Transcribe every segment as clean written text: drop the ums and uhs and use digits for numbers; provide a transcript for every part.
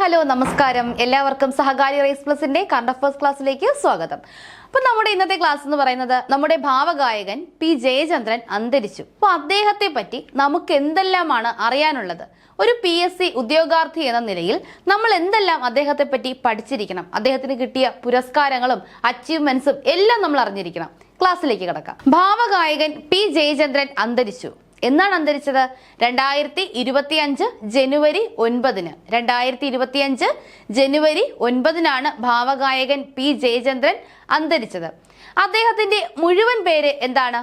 Hello നമസ്കാരം. എല്ലാവർക്കും സഹകാരി raise പ്ലസിന്റെ current affairs ക്ലാസ്സിലേക്ക് സ്വാഗതം. അപ്പോൾ നമ്മുടെ ഇന്നത്തെ ക്ലാസ് എന്ന് പറയുന്നത് നമ്മുടെ ഭാവഗായകൻ പി ജയചന്ദ്രൻ അന്തരിച്ചു. അപ്പോൾ അദ്ദേഹത്തെ പറ്റി നമുക്ക് എന്തെല്ലാമാണ് അറിയാനുള്ളത്? ഒരു PSC ഉദ്യോഗാർത്ഥി എന്ന നിലയിൽ നമ്മൾ എന്തെല്ലാം അദ്ദേഹത്തെ പറ്റി പഠിച്ചിരിക്കണം? അദ്ദേഹത്തിന് കിട്ടിയ പുരസ്കാരങ്ങളും അച്ചീവ്മെന്റ്സും എല്ലാം നമ്മൾ അറിഞ്ഞിരിക്കണം. ക്ലാസ്സിലേക്ക് കിടക്കാം. ഭാവഗായകൻ പി ജയചന്ദ്രൻ അന്തരിച്ചു. എന്നാണ് അന്തരിച്ചത്? 2025 ജനുവരി 9. 2025 ജനുവരി 9 ഭാവഗായകൻ പി ജയചന്ദ്രൻ അന്തരിച്ചത്. അദ്ദേഹത്തിന്റെ മുഴുവൻ പേര് എന്താണ്?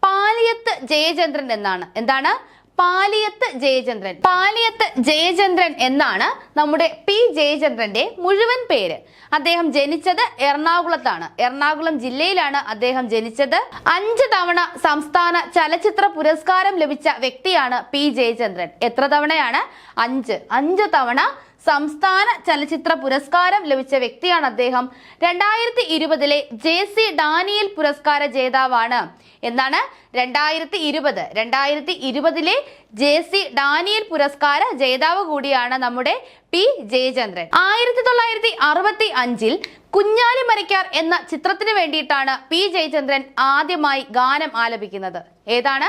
പാലിയത്ത് ജയചന്ദ്രൻ എന്നാണ്. എന്താണ്? പാലിയത്ത് ജയചന്ദ്രൻ. പാലിയത്ത് ജയചന്ദ്രൻ എന്നാണ് നമ്മുടെ പി ജയചന്ദ്രന്റെ മുഴുവൻ പേര്. അദ്ദേഹം ജനിച്ചത് എറണാകുളത്താണ്. എറണാകുളം ജില്ലയിലാണ് അദ്ദേഹം ജനിച്ചത്. 5 തവണ സംസ്ഥാന ചലച്ചിത്ര പുരസ്കാരം ലഭിച്ച വ്യക്തിയാണ് പി ജയചന്ദ്രൻ. എത്ര തവണയാണ്? 5 തവണ സംസ്ഥാന ചലച്ചിത്ര പുരസ്കാരം ലഭിച്ച വ്യക്തിയാണ് അദ്ദേഹം. 2020 JC ഡാനിയൽ പുരസ്കാര ജേതാവാണ്. എന്താണ്? 2020 JC ഡാനിയൽ പുരസ്കാര ജേതാവ് കൂടിയാണ് നമ്മുടെ പി ജയചന്ദ്രൻ. 1965 കുഞ്ഞാലി മരയ്ക്കാർ എന്ന ചിത്രത്തിന് വേണ്ടിയിട്ടാണ് പി ജയചന്ദ്രൻ ആദ്യമായി ഗാനം ആലപിക്കുന്നത്. ഏതാണ്?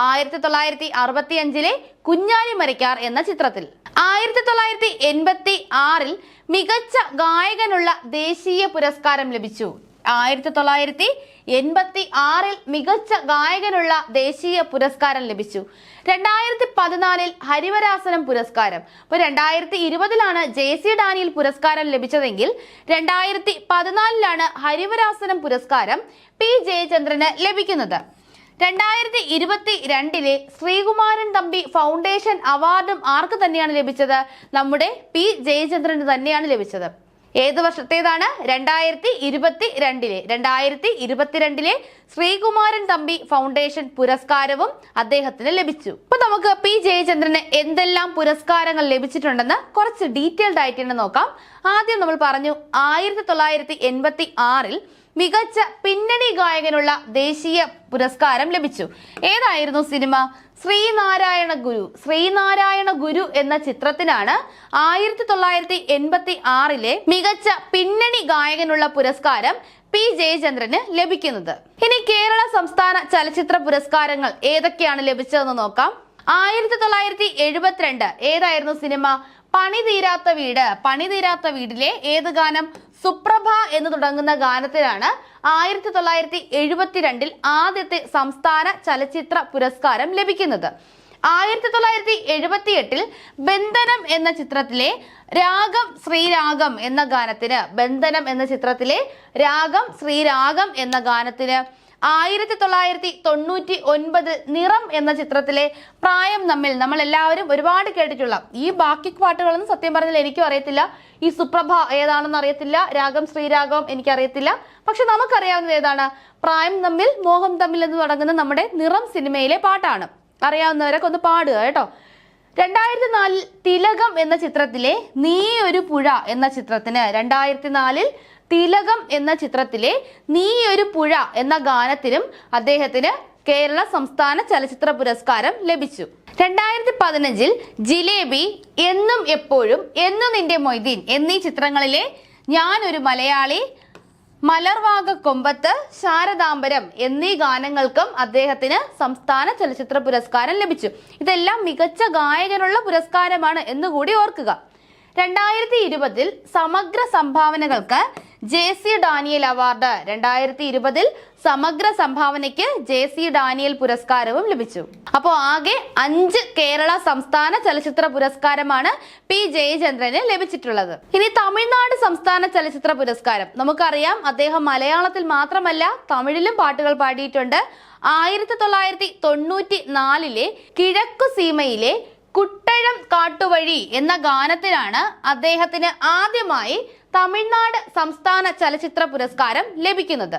1965 കുഞ്ഞാലി മരയ്ക്കാർ എന്ന ചിത്രത്തിൽ. 1986 മികച്ച ഗായകനുള്ള ദേശീയ പുരസ്കാരം ലഭിച്ചു. 1986 മികച്ച ഗായകനുള്ള ദേശീയ പുരസ്കാരം ലഭിച്ചു. 2014 ഹരിവരാസനം പുരസ്കാരം. അപ്പോൾ 2020 JC ഡാനിയൽ പുരസ്കാരം ലഭിച്ചതെങ്കിൽ 2014 ഹരിവരാസനം പുരസ്കാരം പി ജയചന്ദ്രന് ലഭിക്കുന്നത്. 2022 ശ്രീകുമാരൻ തമ്പി ഫൗണ്ടേഷൻ അവാർഡും ആർക്ക് തന്നെയാണ് ലഭിച്ചത്? നമ്മുടെ പി ജയചന്ദ്രന് തന്നെയാണ് ലഭിച്ചത്. ഏത് വർഷത്തേതാണ്? 2022. 2022 ശ്രീകുമാരൻ തമ്പി ഫൗണ്ടേഷൻ പുരസ്കാരവും അദ്ദേഹത്തിന് ലഭിച്ചു. അപ്പൊ നമുക്ക് പി ജയചന്ദ്രന് എന്തെല്ലാം പുരസ്കാരങ്ങൾ ലഭിച്ചിട്ടുണ്ടെന്ന് കുറച്ച് ഡീറ്റെയിൽഡ് ആയിട്ട് നോക്കാം. ആദ്യം നമ്മൾ പറഞ്ഞു 1986 മികച്ച പിന്നണി ഗായകനുള്ള ദേശീയ പുരസ്കാരം ലഭിച്ചു. ഏതായിരുന്നു സിനിമ? ശ്രീനാരായണ ഗുരു. ശ്രീനാരായണ ഗുരു എന്ന ചിത്രത്തിനാണ് 1986 മികച്ച പിന്നണി ഗായകനുള്ള പുരസ്കാരം പി ജയചന്ദ്രന് ലഭിക്കുന്നത്. ഇനി കേരള സംസ്ഥാന ചലച്ചിത്ര പുരസ്കാരങ്ങൾ ഏതൊക്കെയാണ് ലഭിച്ചതെന്ന് നോക്കാം. 1972 ഏതായിരുന്നു സിനിമ? പണിതീരാത്ത വീട്. പണിതീരാത്ത വീടിലെ ഏത് ഗാനം? സുപ്രഭ എന്ന് തുടങ്ങുന്ന ഗാനത്തിനാണ് 1972 ആദ്യത്തെ സംസ്ഥാന ചലച്ചിത്ര പുരസ്കാരം ലഭിക്കുന്നത്. 1978 ബന്ധനം എന്ന ചിത്രത്തിലെ രാഗം ശ്രീരാഗം എന്ന ഗാനത്തിന്, ബന്ധനം എന്ന ചിത്രത്തിലെ രാഗം ശ്രീരാഗം എന്ന ഗാനത്തിന്, 1999 നിറം എന്ന ചിത്രത്തിലെ പ്രായം നമ്മിൽ, നമ്മൾ എല്ലാവരും ഒരുപാട് കേട്ടിട്ടുള്ള ഈ ബാക്കി പാട്ടുകളൊന്നും സത്യം പറഞ്ഞാൽ എനിക്കും അറിയത്തില്ല. ഈ സുപ്രഭ ഏതാണെന്ന് അറിയത്തില്ല, രാഗം ശ്രീരാഗം എനിക്കറിയത്തില്ല. പക്ഷെ നമുക്കറിയാവുന്നത് ഏതാണ്? പ്രായം തമ്മിൽ മോഹം തമ്മിൽ എന്ന് തുടങ്ങുന്ന നമ്മുടെ നിറം സിനിമയിലെ പാട്ടാണ്. അറിയാവുന്നവരൊക്കെ ഒന്ന് പാടുക കേട്ടോ. 2004 തിലകം എന്ന ചിത്രത്തിലെ നീ ഒരു പുഴ എന്ന ചിത്രത്തിന്, 2004 തിലകം എന്ന ചിത്രത്തിലെ നീ ഒരു പുഴ എന്ന ഗാനത്തിനും അദ്ദേഹത്തിന് കേരള സംസ്ഥാന ചലച്ചിത്ര പുരസ്കാരം ലഭിച്ചു. 2015 ജിലേബി, എന്നും എപ്പോഴും, എന്നു നിന്റെ മൊയ്തീൻ എന്നീ ചിത്രങ്ങളിലെ ഞാൻ ഒരു മലയാളി, മലർവാക കൊമ്പത്ത്, ശാരദാംബരം എന്നീ ഗാനങ്ങൾക്കും അദ്ദേഹത്തിന് സംസ്ഥാന ചലച്ചിത്ര പുരസ്കാരം ലഭിച്ചു. ഇതെല്ലാം മികച്ച ഗായകനുള്ള പുരസ്കാരമാണ് എന്നുകൂടി ഓർക്കുക. 2020 സമഗ്ര സംഭാവനകൾക്ക് JC ഡാനിയൽ അവാർഡ്. 2020 സമഗ്ര സംഭാവനയ്ക്ക് JC ഡാനിയൽ പുരസ്കാരവും ലഭിച്ചു. അപ്പോൾ ആകെ 5 കേരള സംസ്ഥാന ചലച്ചിത്ര പുരസ്കാരമാണ് പി ജയചന്ദ്രന് ലഭിച്ചിട്ടുള്ളത്. ഇനി തമിഴ്നാട് സംസ്ഥാന ചലച്ചിത്ര പുരസ്കാരം. നമുക്കറിയാം അദ്ദേഹം മലയാളത്തിൽ മാത്രമല്ല തമിഴിലും പാട്ടുകൾ പാടിയിട്ടുണ്ട്. 1994 കിഴക്കു സീമയിലെ കുട്ടഴം കാട്ടുവഴി എന്ന ഗാനത്തിനാണ് അദ്ദേഹത്തിന് ആദ്യമായി തമിഴ്നാട് സംസ്ഥാന ചലച്ചിത്ര പുരസ്കാരം ലഭിക്കുന്നത്.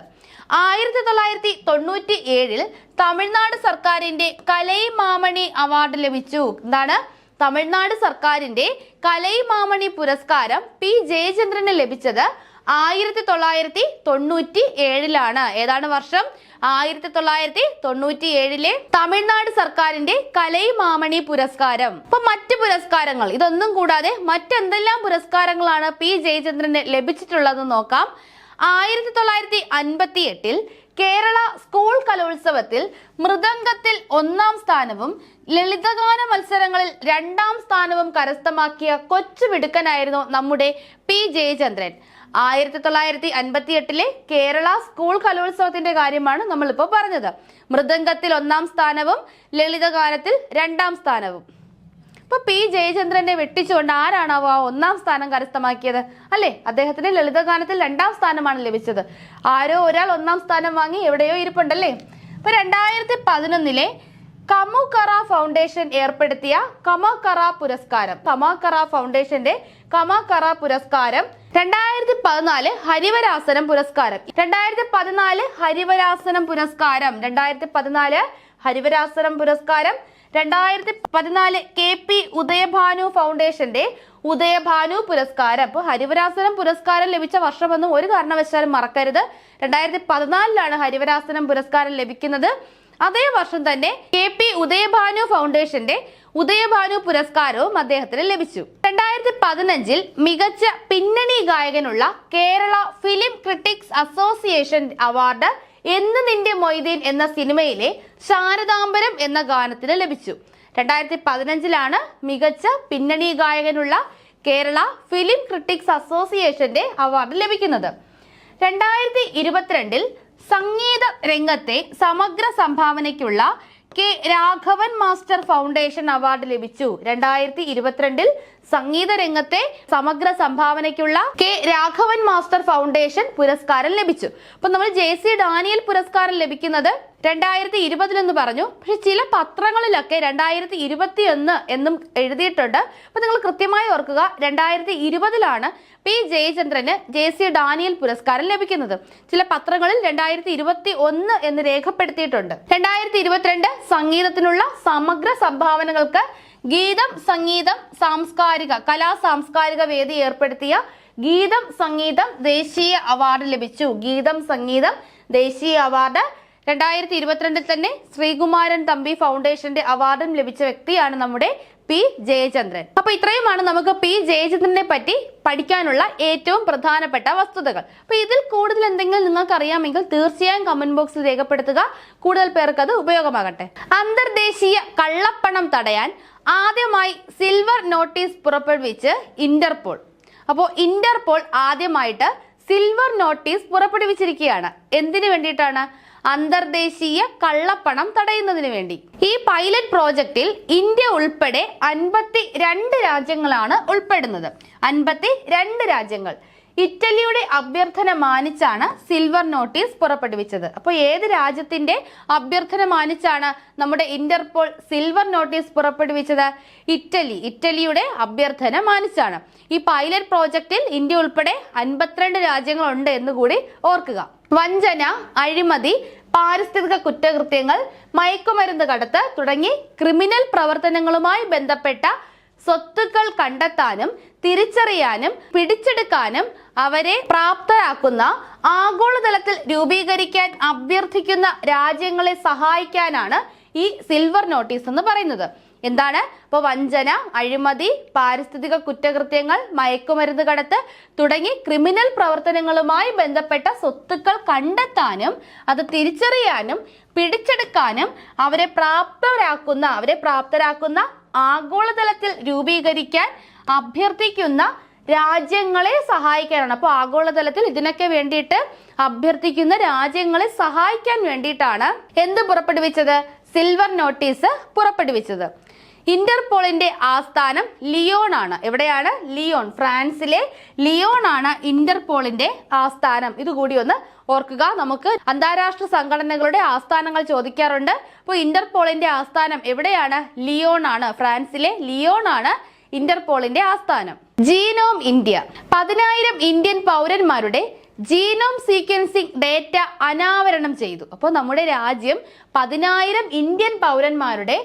1997 തമിഴ്നാട് സർക്കാരിന്റെ കലൈമാമണി അവാർഡ് ലഭിച്ചു. എന്താണ്? തമിഴ്നാട് സർക്കാരിന്റെ കലൈമാമണി പുരസ്കാരം പി ജയചന്ദ്രന് ലഭിച്ചത് 1997 ഏതാണ് വർഷം? 1997 തമിഴ്നാട് സർക്കാരിന്റെ കലൈമാമണി പുരസ്കാരം. അപ്പൊ മറ്റ് പുരസ്കാരങ്ങൾ ഇതൊന്നും കൂടാതെ മറ്റെന്തെല്ലാം പുരസ്കാരങ്ങളാണ് പി ജയചന്ദ്രന് ലഭിച്ചിട്ടുള്ളതെന്ന് നോക്കാം. 1958 കേരള സ്കൂൾ കലോത്സവത്തിൽ മൃദംഗത്തിൽ 1ാം സ്ഥാനവും ലളിതഗാന മത്സരങ്ങളിൽ 2ാം സ്ഥാനവും കരസ്ഥമാക്കിയ കൊച്ചു മിടുക്കനായിരുന്നു നമ്മുടെ പി ജയചന്ദ്രൻ. 1958 കേരള സ്കൂൾ കലോത്സവത്തിന്റെ കാര്യമാണ് നമ്മളിപ്പോൾ പറഞ്ഞത്. മൃദംഗത്തിൽ 1ാം സ്ഥാനവും ലളിതഗാനത്തിൽ 2ാം സ്ഥാനവും. അപ്പൊ പി ജയചന്ദ്രനെ വെട്ടിച്ചുകൊണ്ട് ആരാണാവോ 1ാം സ്ഥാനം കരസ്ഥമാക്കിയത്? അല്ലെ, അദ്ദേഹത്തിന് ലളിതഗാനത്തിൽ 2ാം സ്ഥാനമാണ് ലഭിച്ചത്. ആരോ ഒരാൾ 1ാം സ്ഥാനം വാങ്ങി എവിടെയോ ഇരിപ്പുണ്ടല്ലേ. അപ്പൊ 2011 കമുകറ ഫൗണ്ടേഷൻ ഏർപ്പെടുത്തിയ കമകറ പുരസ്കാരം, കമകറ ഫൗണ്ടേഷന്റെ കമകറ പുരസ്കാരം. 2014 ഹരിവരാസനം പുരസ്കാരം, 2014 ഹരിവരാസനം പുരസ്കാരം, 2014 ഹരിവരാസനം പുരസ്കാരം. 2014 KP ഉദയഭാനു ഫൗണ്ടേഷന്റെ ഉദയഭാനു പുരസ്കാരം. അപ്പോൾ ഹരിവരാസനം പുരസ്കാരം ലഭിച്ച വർഷമൊന്നും ഒരു കാരണവശാലും മറക്കരുത്. 2014 ഹരിവരാസനം പുരസ്കാരം ലഭിക്കുന്നത്. അതേ വർഷം തന്നെ KP ഉദയഭാനു ഫൗണ്ടേഷന്റെ ഉദയഭാനു പുരസ്കാരവും അദ്ദേഹത്തിന് ലഭിച്ചു. 2015 മികച്ച പിന്നണി ഗായകനുള്ള Kerala film critics association award Ennu Ninte Moideen എന്ന സിനിമയിലെ ശാരദാംബരം എന്ന ഗാനത്തിന് ലഭിച്ചു. 2015 മികച്ച പിന്നണി ഗായകനുള്ള കേരള ഫിലിം ക്രിട്ടിക്സ് അസോസിയേഷന്റെ അവാർഡ് ലഭിക്കുന്നത്. 2022 സംഗീത രംഗത്തെ സമഗ്ര സംഭാവനയ്ക്കുള്ള K Raghavan master foundation award ലഭിച്ചു. 2022 സംഗീത രംഗത്തെ സമഗ്ര സംഭാവനയ്ക്കുള്ള കെ രാഘവൻ മാസ്റ്റർ ഫൗണ്ടേഷൻ പുരസ്കാരം ലഭിച്ചു. അപ്പൊ നമ്മൾ JC ഡാനിയൽ പുരസ്കാരം ലഭിക്കുന്നത് 2020 എന്ന് പറഞ്ഞു. പക്ഷെ ചില പത്രങ്ങളിലൊക്കെ 2021 എന്നും എഴുതിയിട്ടുണ്ട്. അപ്പൊ നിങ്ങൾ കൃത്യമായി ഓർക്കുക, 2020 പി ജയചന്ദ്രന് JC ഡാനിയൽ പുരസ്കാരം ലഭിക്കുന്നത്. ചില പത്രങ്ങളിൽ 2021 എന്ന് രേഖപ്പെടുത്തിയിട്ടുണ്ട്. 2022 സംഗീതത്തിനുള്ള സമഗ്ര സംഭാവനകൾക്ക് ഗീതം സംഗീതം സാംസ്കാരിക കലാ സാംസ്കാരിക വേദി ഏർപ്പെടുത്തിയ ഗീതം സംഗീതം ദേശീയ അവാർഡ് ലഭിച്ചു. ഗീതം സംഗീതം ദേശീയ അവാർഡ്. 2022 തന്നെ ശ്രീകുമാരൻ തമ്പി ഫൗണ്ടേഷന്റെ അവാർഡും ലഭിച്ച വ്യക്തിയാണ് നമ്മുടെ പി ജയചന്ദ്രൻ. അപ്പൊ ഇത്രയുമാണ് നമുക്ക് പി ജയചന്ദ്രനെ പറ്റി പഠിക്കാനുള്ള ഏറ്റവും പ്രധാനപ്പെട്ട വസ്തുതകൾ. അപ്പൊ ഇതിൽ കൂടുതൽ എന്തെങ്കിലും നിങ്ങൾക്ക് അറിയാമെങ്കിൽ തീർച്ചയായും കമന്റ് ബോക്സിൽ രേഖപ്പെടുത്തുക. കൂടുതൽ പേർക്ക് അത് ഉപയോഗമാകട്ടെ. അന്തർദേശീയ കള്ളപ്പണം തടയാൻ ആദ്യമായി സിൽവർ നോട്ടീസ് പുറപ്പെടുവിച്ച് ഇന്റർപോൾ. അപ്പോൾ ഇന്റർപോൾ ആദ്യമായിട്ട് സിൽവർ നോട്ടീസ് പുറപ്പെടുവിച്ചിരിക്കുകയാണ്. എന്തിനു വേണ്ടിയിട്ടാണ്? അന്തർദേശീയ കള്ളപ്പണം തടയുന്നതിന് വേണ്ടി. ഈ പൈലറ്റ് പ്രോജക്റ്റിൽ ഇന്ത്യ ഉൾപ്പെടെ 52 രാജ്യങ്ങളാണ് ഉൾപ്പെടുന്നത്. 52 രാജ്യങ്ങൾ. ഇറ്റലിയുടെ അഭ്യർത്ഥന മാനിച്ചാണ് സിൽവർ നോട്ടീസ് പുറപ്പെടുവിച്ചത്. അപ്പോൾ ഏത് രാജ്യത്തിന്റെ അഭ്യർത്ഥന മാനിച്ചാണ് നമ്മുടെ ഇന്റർപോൾ സിൽവർ നോട്ടീസ് പുറപ്പെടുവിച്ചത്? ഇറ്റലിയുടെ അഭ്യർത്ഥന മാനിച്ചാണ്. ഈ പൈലറ്റ് പ്രോജക്റ്റിൽ ഇന്ത്യ ഉൾപ്പെടെ 52 രാജ്യങ്ങളുണ്ട് എന്നുകൂടി ഓർക്കുക. വഞ്ചന, അഴിമതി, പാരിസ്ഥിതിക കുറ്റകൃത്യങ്ങൾ, മയക്കുമരുന്ന് കടത്ത് തുടങ്ങി ക്രിമിനൽ പ്രവർത്തനങ്ങളുമായി ബന്ധപ്പെട്ട സ്വത്തുക്കൾ കണ്ടെത്താനും തിരിച്ചറിയാനും പിടിച്ചെടുക്കാനും അവരെ പ്രാപ്തരാക്കുന്ന ആഗോളതലത്തിൽ രൂപീകരിക്കാൻ അഭ്യർത്ഥിക്കുന്ന രാജ്യങ്ങളെ സഹായിക്കാനാണ് ഈ സിൽവർ നോട്ടീസ് എന്ന് പറയുന്നത്. എന്താണ്? അപ്പോൾ വഞ്ചന, അഴിമതി, പാരിസ്ഥിതിക കുറ്റകൃത്യങ്ങൾ, മയക്കുമരുന്ന് കടത്ത് തുടങ്ങി ക്രിമിനൽ പ്രവർത്തനങ്ങളുമായി ബന്ധപ്പെട്ട സ്വത്തുക്കൾ കണ്ടെത്താനും അത് തിരിച്ചറിയാനും പിടിച്ചെടുക്കാനും അവരെ പ്രാപ്തരാക്കുന്ന ആഗോളതലത്തിൽ രൂപീകരിക്കാൻ അഭ്യർത്ഥിക്കുന്ന രാജ്യങ്ങളെ സഹായിക്കാനാണ്. അപ്പോൾ ആഗോളതലത്തിൽ ഇതിനൊക്കെ വേണ്ടിയിട്ട് അഭ്യർത്ഥിക്കുന്ന രാജ്യങ്ങളെ സഹായിക്കാൻ വേണ്ടിയിട്ടാണ് എന്ത് പുറപ്പെടുവിച്ചത്? സിൽവർ നോട്ടീസ് പുറപ്പെടുവിച്ചത്. ഇന്റർപോളിന്റെ ആസ്ഥാനം ലിയോൺ ആണ്. എവിടെയാണ്? ലിയോൺ. ഫ്രാൻസിലെ ലിയോൺ ആണ് ഇന്റർപോളിന്റെ ആസ്ഥാനം. ഇതുകൂടി ഒന്ന് ഓർക്കുക. നമുക്ക് അന്താരാഷ്ട്ര സംഘടനകളുടെ ആസ്ഥാനങ്ങൾ ചോദിക്കാറുണ്ട്. അപ്പോൾ ഇന്റർപോളിന്റെ ആസ്ഥാനം എവിടെയാണ്? ലിയോൺ ആണ്. ഫ്രാൻസിലെ ലിയോൺ ആണ് ഇന്റർപോളിന്റെ ആസ്ഥാനം. ജീനോം ഇന്ത്യ 10,000 ഇന്ത്യൻ പൗരന്മാരുടെ ജീനോം സീക്വൻസിംഗ് ഡേറ്റ അനാവരണം ചെയ്തു. അപ്പോൾ നമ്മുടെ രാജ്യം 10,000 ഇന്ത്യൻ പൗരന്മാരുടെ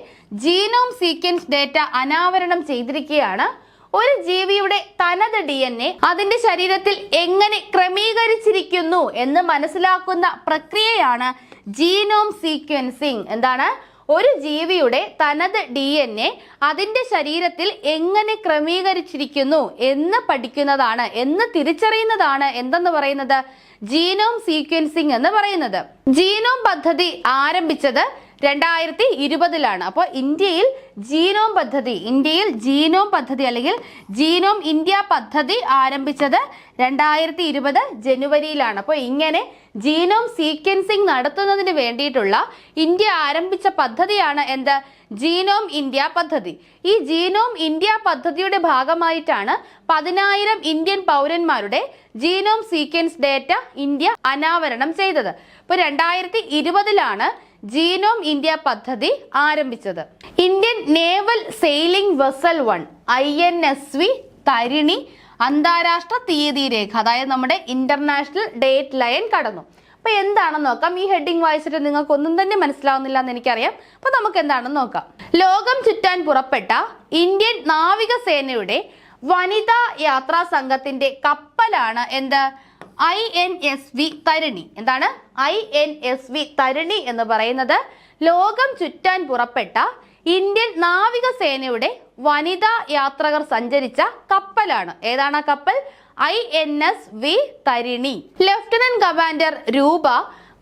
ജീനോം സീക്വൻസ് ഡേറ്റ അനാവരണം ചെയ്തിരിക്കുകയാണ്. ഒരു ജീവിയുടെ തനത് DNA അതിന്റെ ശരീരത്തിൽ എങ്ങനെ ക്രമീകരിച്ചിരിക്കുന്നു എന്ന് മനസ്സിലാക്കുന്ന പ്രക്രിയയാണ് ജീനോം സീക്വൻസിങ്. എന്താണ്? ഒരു ജീവിയുടെ തനത് DNA അതിന്റെ ശരീരത്തിൽ എങ്ങനെ ക്രമീകരിച്ചിരിക്കുന്നു എന്ന് പഠിക്കുന്നതാണ്, എന്ന് തിരിച്ചറിയുന്നതാണ് എന്തെന്ന് പറയുന്നത് ജീനോം സീക്വൻസിങ് എന്ന് പറയുന്നത്. ജീനോം പദ്ധതി ആരംഭിച്ചത് 2020 അപ്പോൾ ഇന്ത്യയിൽ ജീനോം പദ്ധതി അല്ലെങ്കിൽ ജീനോം ഇന്ത്യ പദ്ധതി ആരംഭിച്ചത് 2020 ജനുവരിയിലാണ്. അപ്പോൾ ഇങ്ങനെ ജീനോം സീക്വൻസിങ് നടത്തുന്നതിന് വേണ്ടിയിട്ടുള്ള ഇന്ത്യ ആരംഭിച്ച പദ്ധതിയാണ് എന്ത്? ജീനോം ഇന്ത്യ പദ്ധതി. ഈ ജീനോം ഇന്ത്യ പദ്ധതിയുടെ ഭാഗമായിട്ടാണ് 10,000 ഇന്ത്യൻ പൗരന്മാരുടെ ജീനോം സീക്വൻസ് ഡേറ്റ ഇന്ത്യ അനാവരണം ചെയ്തത്. അപ്പോൾ 2020 ജീനോം ഇന്ത്യ പദ്ധതി ആരംഭിച്ചത്. Indian naval sailing vessel 1 INSV Tarini അന്താരാഷ്ട്ര തീയതി രേഖ, അതായത് നമ്മുടെ ഇന്റർനാഷണൽ ഡേറ്റ് ലൈൻ കടന്നു. അപ്പൊ എന്താണെന്ന് നോക്കാം. ഈ ഹെഡിങ് വായിച്ചിട്ട് നിങ്ങൾക്ക് ഒന്നും തന്നെ മനസ്സിലാവുന്നില്ല എന്ന് എനിക്കറിയാം. അപ്പൊ നമുക്ക് എന്താണെന്ന് നോക്കാം. ലോകം ചുറ്റാൻ പുറപ്പെട്ട ഇന്ത്യൻ നാവികസേനയുടെ വനിതാ യാത്രാ സംഘത്തിന്റെ കപ്പലാണ് എന്ത്? INSV തരിണി. എന്താണ്? INSV തരിണി എന്ന് പറയുന്നത് ലോകം ചുറ്റാൻ പുറപ്പെട്ട ഇന്ത്യൻ നാവികസേനയുടെ വനിതാ യാത്രകർ സഞ്ചരിച്ച കപ്പലാണ്. ഏതാണ് ആ കപ്പൽ? INSV തരിണി. ലഫ്റ്റനന്റ് കമാൻഡർ രൂപ,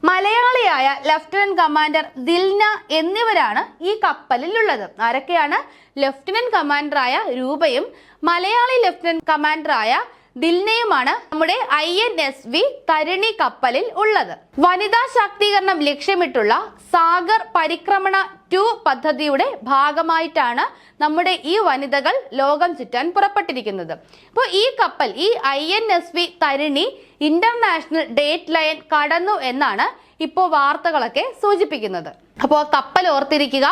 മലയാളിയായ ലഫ്റ്റനന്റ് കമാൻഡർ ദിൽന എന്നിവരാണ് ഈ കപ്പലിലുള്ളത്. ആരൊക്കെയാണ്? ലഫ്റ്റനന്റ് കമാൻഡറായ രൂപയും മലയാളി ലഫ്റ്റനന്റ് കമാൻഡറായ ദിൽനയുമാണ് നമ്മുടെ INSV തരിണി കപ്പലിൽ ഉള്ളത്. വനിതാ ശാക്തീകരണം ലക്ഷ്യമിട്ടുള്ള സാഗർ പരിക്രമണ 2 പദ്ധതിയുടെ ഭാഗമായിട്ടാണ് നമ്മുടെ ഈ വനിതകൾ ലോകം ചുറ്റാൻ പുറപ്പെട്ടിരിക്കുന്നത്. അപ്പോൾ ഈ കപ്പൽ, ഈ INSV Tarini international date line കടന്നു എന്നാണ് ഇപ്പോൾ വാർത്തകളൊക്കെ സൂചിപ്പിക്കുന്നത്. അപ്പോൾ കപ്പൽ ഓർത്തിരിക്കുക,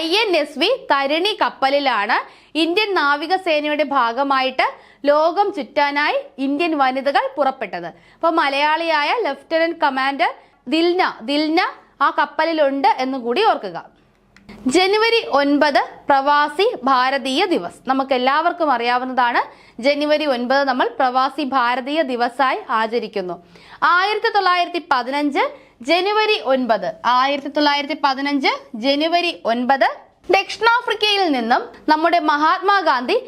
INSV തരിണി കപ്പലിലാണ് ഇന്ത്യൻ നാവികസേനയുടെ ഭാഗമായിട്ട് ലോകം ചുറ്റാനായി ഇന്ത്യൻ വനിതകൾ പുറപ്പെട്ടത്. അപ്പോൾ മലയാളിയായ ലഫ്റ്റനന്റ് കമാൻഡർ ദിൽന ആ കപ്പലിലുണ്ട് എന്ന് കൂടി ഓർക്കുക. ജനുവരി 9 പ്രവാസി ഭാരതീയ ദിവസ്. നമുക്ക് എല്ലാവർക്കും അറിയാവുന്നതാണ്. ജനുവരി 9 നമ്മൾ പ്രവാസി ഭാരതീയ ദിവസായി ആചരിക്കുന്നു. 1915 ജനുവരി 9 1915 ജനുവരി 9 ദക്ഷിണാഫ്രിക്കയിൽ നിന്നും നമ്മുടെ മഹാത്മാഗാന്ധി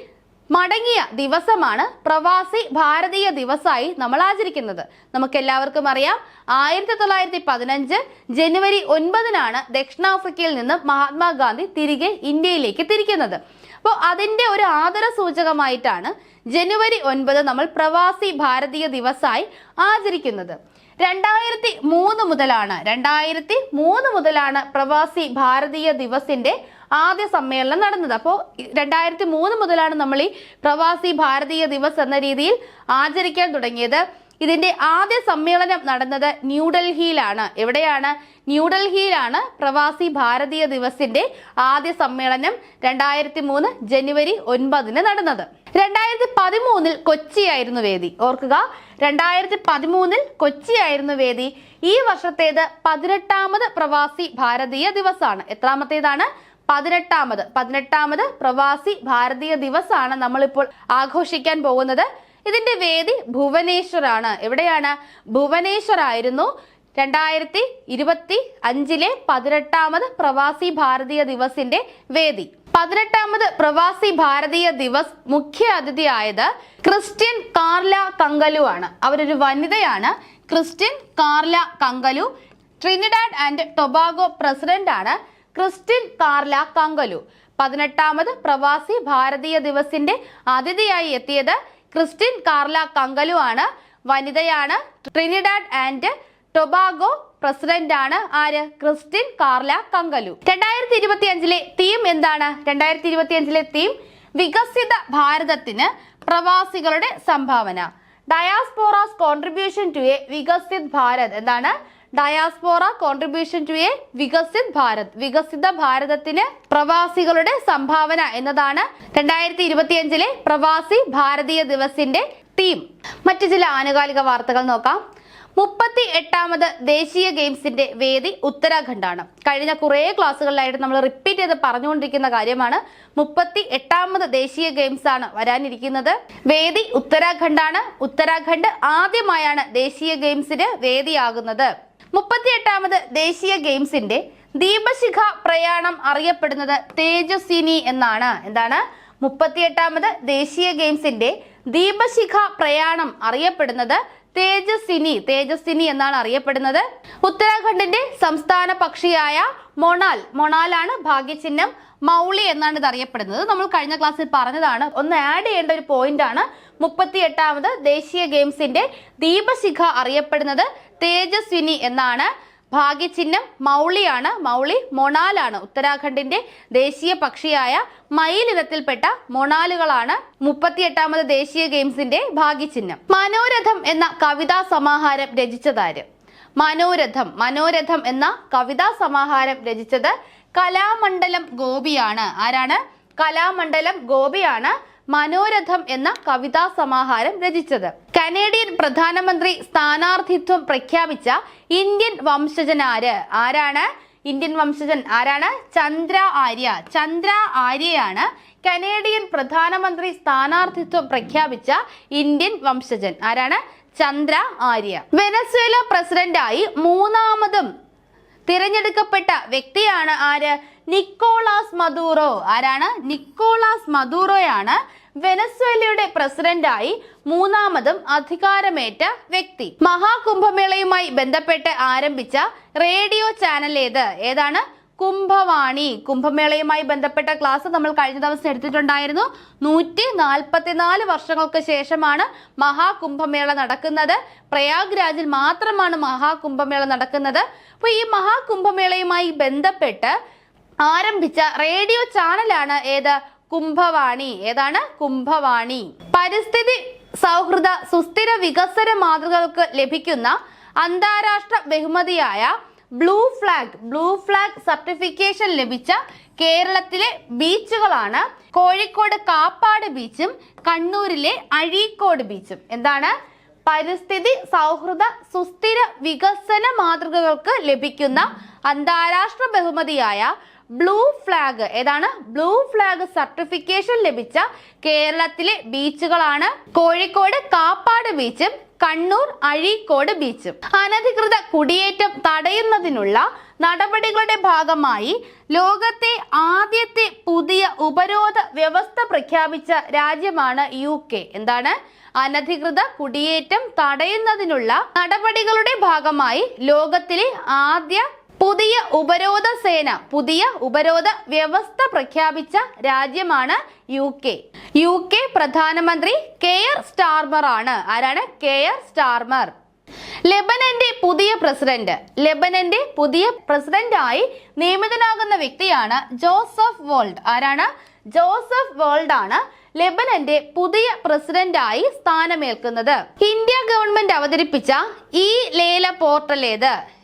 മടങ്ങിയ ദിവസമാണ് പ്രവാസി ഭാരതീയ ദിവസായി നമ്മൾ ആചരിക്കുന്നത്. നമുക്ക് എല്ലാവർക്കും അറിയാം 1915 ജനുവരി 9 ദക്ഷിണാഫ്രിക്കയിൽ നിന്ന് മഹാത്മാഗാന്ധി തിരികെ ഇന്ത്യയിലേക്ക് തിരിക്കുന്നത്. അപ്പോൾ അതിന്റെ ഒരു ആദര സൂചകമായിട്ടാണ് ജനുവരി 9 നമ്മൾ പ്രവാസി ഭാരതീയ ദിവസായി ആചരിക്കുന്നത്. 2003 മുതലാണ് പ്രവാസി ഭാരതീയ ദിവസിന്റെ ആദ്യ സമ്മേളനം നടന്നത്. അപ്പോൾ 2003 മുതലാണ് നമ്മൾ ഈ പ്രവാസി ഭാരതീയ ദിവസ് എന്ന രീതിയിൽ ആചരിക്കാൻ തുടങ്ങിയത്. ഇതിന്റെ ആദ്യ സമ്മേളനം നടന്നത് ന്യൂഡൽഹിയിലാണ്. എവിടെയാണ്? ന്യൂഡൽഹിയിലാണ് പ്രവാസി ഭാരതീയ ദിവസിന്റെ ആദ്യ സമ്മേളനം 2003 ജനുവരി 9 നടന്നത്. 2013 കൊച്ചിയായിരുന്നു വേദി. ഓർക്കുക, 2013 കൊച്ചിയായിരുന്നു വേദി. ഈ വർഷത്തേത് 18ാമത് പ്രവാസി ഭാരതീയ ദിവസാണ്. എത്രാമത്തേതാണ്? 18ാമത് പ്രവാസി ഭാരതീയ ദിവസാണ് നമ്മളിപ്പോൾ ആഘോഷിക്കാൻ പോകുന്നത്. ഇതിന്റെ വേദി ഭുവനേശ്വർ ആണ്. എവിടെയാണ്? ഭുവനേശ്വർ ആയിരുന്നു 2025 18ാമത് പ്രവാസി ഭാരതീയ ദിവസിന്റെ വേദി. 18ാമത് പ്രവാസി ഭാരതീയ ദിവസ് മുഖ്യ അതിഥിയായത് ക്രിസ്റ്റ്യൻ കാർല കങ്കലു ആണ്. അവരൊരു വനിതയാണ്. Christine Carla Kangaloo Trinidad and Tobago president ആണ്. ക്രിസ്റ്റ്യൻ കാർല കങ്കലു 18ാമത് പ്രവാസി ഭാരതീയ ദിവസിന്റെ അതിഥിയായി എത്തിയത് ക്രിസ്റ്റ്യൻ കാർല കങ്കലു ആണ്. വനിതയാണ്. ട്രിനിഡാഡ് ആൻഡ് ടൊബാഗോ പ്രസിഡന്റ് ആണ്. ആര്? Christian Carla കങ്കലു. 2025 തീം എന്താണ്? 2025 തീം വികസിത ഭാരതത്തിന് പ്രവാസികളുടെ സംഭാവന. Diaspora's contribution to a Viksit Bharat. എന്താണ്? Diaspora contribution to a Viksit Bharat. വികസിത ഭാരതത്തിന് പ്രവാസികളുടെ സംഭാവന എന്നതാണ് 2025 പ്രവാസി ഭാരതീയ ദിവസിന്റെ തീം. മറ്റു ചില ആനുകാലിക വാർത്തകൾ നോക്കാം. 38ാമത് ദേശീയ ഗെയിംസിന്റെ വേദി ഉത്തരാഖണ്ഡാണ്. കഴിഞ്ഞ കുറേ ക്ലാസ്സുകളിലായിട്ട് നമ്മൾ റിപ്പീറ്റ് ചെയ്ത് പറഞ്ഞുകൊണ്ടിരിക്കുന്ന കാര്യമാണ്. 38ാമത് ദേശീയ ഗെയിംസ് ആണ് വരാനിരിക്കുന്നത്. വേദി ഉത്തരാഖണ്ഡാണ്. ഉത്തരാഖണ്ഡ് ആദ്യമായാണ് ദേശീയ ഗെയിംസിന് വേദിയാകുന്നത്. 38ാമത് ദേശീയ ഗെയിംസിന്റെ ദീപശിഖ പ്രയാണം അറിയപ്പെടുന്നത് തേജസ്വിനി എന്നാണ്. എന്താണ്? 38ാമത് ദേശീയ ഗെയിംസിന്റെ ദീപശിഖ പ്രയാണം അറിയപ്പെടുന്നത് തേജസ്വിനി എന്നാണ് അറിയപ്പെടുന്നത്. ഉത്തരാഖണ്ഡിന്റെ സംസ്ഥാന പക്ഷിയായ മൊണാലാണ് ഭാഗ്യചിഹ്നം. മൗളി എന്നാണ് ഇത് അറിയപ്പെടുന്നത്. നമ്മൾ കഴിഞ്ഞ ക്ലാസ്സിൽ പറഞ്ഞതാണ്. ഒന്ന് ആഡ് ചെയ്യേണ്ട ഒരു പോയിന്റ് ആണ്. 38ാമത് ദേശീയ ഗെയിംസിന്റെ ദീപശിഖ അറിയപ്പെടുന്നത് തേജസ്വിനി എന്നാണ്. ഭാഗ്യചിഹ്നം മൗളിയാണ്. മൊണാലാണ്. ഉത്തരാഖണ്ഡിന്റെ ദേശീയ പക്ഷിയായ മയിൽ ഇനത്തിൽപ്പെട്ട മൊണാലുകളാണ് 38ാമത് ദേശീയ ഗെയിംസിന്റെ ഭാഗ്യചിഹ്നം. മനോരഥം എന്ന കവിതാ സമാഹാരം രചിച്ചതാര്? മനോരഥം എന്ന കവിതാ സമാഹാരം രചിച്ചത് കലാമണ്ഡലം ഗോപിയാണ്. ആരാണ്? കലാമണ്ഡലം ഗോപിയാണ് മനോരഥം എന്ന കവിതാ സമാഹാരം രചിച്ചത്. കനേഡിയൻ പ്രധാനമന്ത്രി സ്ഥാനാർത്ഥിത്വം പ്രഖ്യാപിച്ച ഇന്ത്യൻ വംശജൻ ആരാണ്? ഇന്ത്യൻ വംശജൻ ആരാണ്? ചന്ദ്ര ആര്യയാണ് കനേഡിയൻ പ്രധാനമന്ത്രി സ്ഥാനാർത്ഥിത്വം പ്രഖ്യാപിച്ച ഇന്ത്യൻ വംശജൻ. ആരാണ്? ചന്ദ്ര ആര്യ. വെനസ്വേല പ്രസിഡന്റായി മൂന്നാമതും തിരഞ്ഞെടുക്കപ്പെട്ട വ്യക്തിയാണ് ആര്? Nicholas Maduro. ആരാണ്? നിക്കോളാസ് മദൂറോയാണ് വെനസ്വേലയുടെ പ്രസിഡന്റായി മൂന്നാമതും അധികാരമേറ്റ വ്യക്തി. മഹാകുംഭമേളയുമായി ബന്ധപ്പെട്ട് ആരംഭിച്ച റേഡിയോ ചാനൽ ഏതാണ്? കുംഭവാണി. കുംഭമേളയുമായി ബന്ധപ്പെട്ട ക്ലാസ് നമ്മൾ കഴിഞ്ഞ ദിവസം എടുത്തിട്ടുണ്ടായിരുന്നു. 144 വർഷങ്ങൾക്ക് ശേഷമാണ് മഹാകുംഭമേള നടക്കുന്നത്. പ്രയാഗ്രാജിൽ മാത്രമാണ് മഹാകുംഭമേള നടക്കുന്നത്. അപ്പോൾ ഈ മഹാകുംഭമേളയുമായി ബന്ധപ്പെട്ട് ആരംഭിച്ച റേഡിയോ ചാനലാണ് ഏത്? കുംഭവാണി. ഏതാണ്? കുംഭവാണി. പരിസ്ഥിതി സൗഹൃദ സുസ്ഥിര വികസന മാതൃകകൾക്ക് ലഭിക്കുന്ന അന്താരാഷ്ട്ര ബഹുമതിയായ ബ്ലൂ ഫ്ലാഗ് സർട്ടിഫിക്കേഷൻ ലഭിച്ച കേരളത്തിലെ ബീച്ചുകളാണ് കോഴിക്കോട് കാപ്പാട് ബീച്ചും കണ്ണൂരിലെ അഴീക്കോട് ബീച്ചും. എന്താണ്? പരിസ്ഥിതി സൗഹൃദ സുസ്ഥിര വികസന മാതൃകകൾക്ക് ലഭിക്കുന്ന അന്താരാഷ്ട്ര ബഹുമതിയായ ബ്ലൂ ഫ്ലാഗ്. ഏതാണ്? ബ്ലൂ ഫ്ലാഗ് സർട്ടിഫിക്കേഷൻ ലഭിച്ച കേരളത്തിലെ ബീച്ചുകളാണ് കോഴിക്കോട് കാപ്പാട് ബീച്ചും കണ്ണൂർ അഴീക്കോട് ബീച്ചും. അനധികൃത കുടിയേറ്റം തടയുന്നതിനുള്ള നടപടികളുടെ ഭാഗമായി ലോകത്തെ ആദ്യത്തെ പുതിയ ഉപരോധ വ്യവസ്ഥ പ്രഖ്യാപിച്ച രാജ്യമാണ് UK. എന്താണ്? അനധികൃത കുടിയേറ്റം തടയുന്നതിനുള്ള നടപടികളുടെ ഭാഗമായി ലോകത്തിലെ ആദ്യ പുതിയ ഉപരോധ വ്യവസ്ഥ പ്രഖ്യാപിച്ച രാജ്യമാണ് UK. പ്രധാനമന്ത്രി കെയർ സ്റ്റാർമർ ആണ്. ആരാണ്? Keir Starmer. ലെബനന്റെ പുതിയ പ്രസിഡന്റായി നിയമിതനാകുന്ന വ്യക്തിയാണ് ജോസഫ് വോൾഡ്. ആരാണ്? ജോസഫ് വോൾഡ് ആണ് ലെബനന്റെ പുതിയ പ്രസിഡന്റായി സ്ഥാനമേൽക്കുന്നത്. ഇന്ത്യ ഗവൺമെന്റ് അവതരിപ്പിച്ച ഈ ലേല പോർട്ടൽ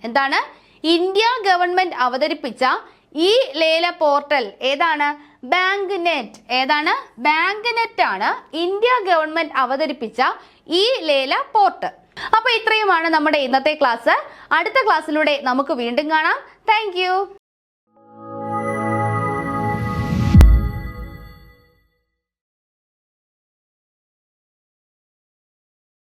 എന്താണ്? ഇന്ത്യ ഗവൺമെന്റ് അവതരിപ്പിച്ച ഈ ലേല പോർട്ടൽ ഏതാണ്? Bank net. ഏതാണ്? ബാങ്ക് നെറ്റ് ആണ് ഇന്ത്യ ഗവൺമെന്റ് അവതരിപ്പിച്ച ഈ ലേല പോർട്ടൽ. അപ്പൊ ഇത്രയുമാണ് നമ്മുടെ ഇന്നത്തെ ക്ലാസ്. അടുത്ത ക്ലാസ്സിലൂടെ നമുക്ക് വീണ്ടും കാണാം. താങ്ക്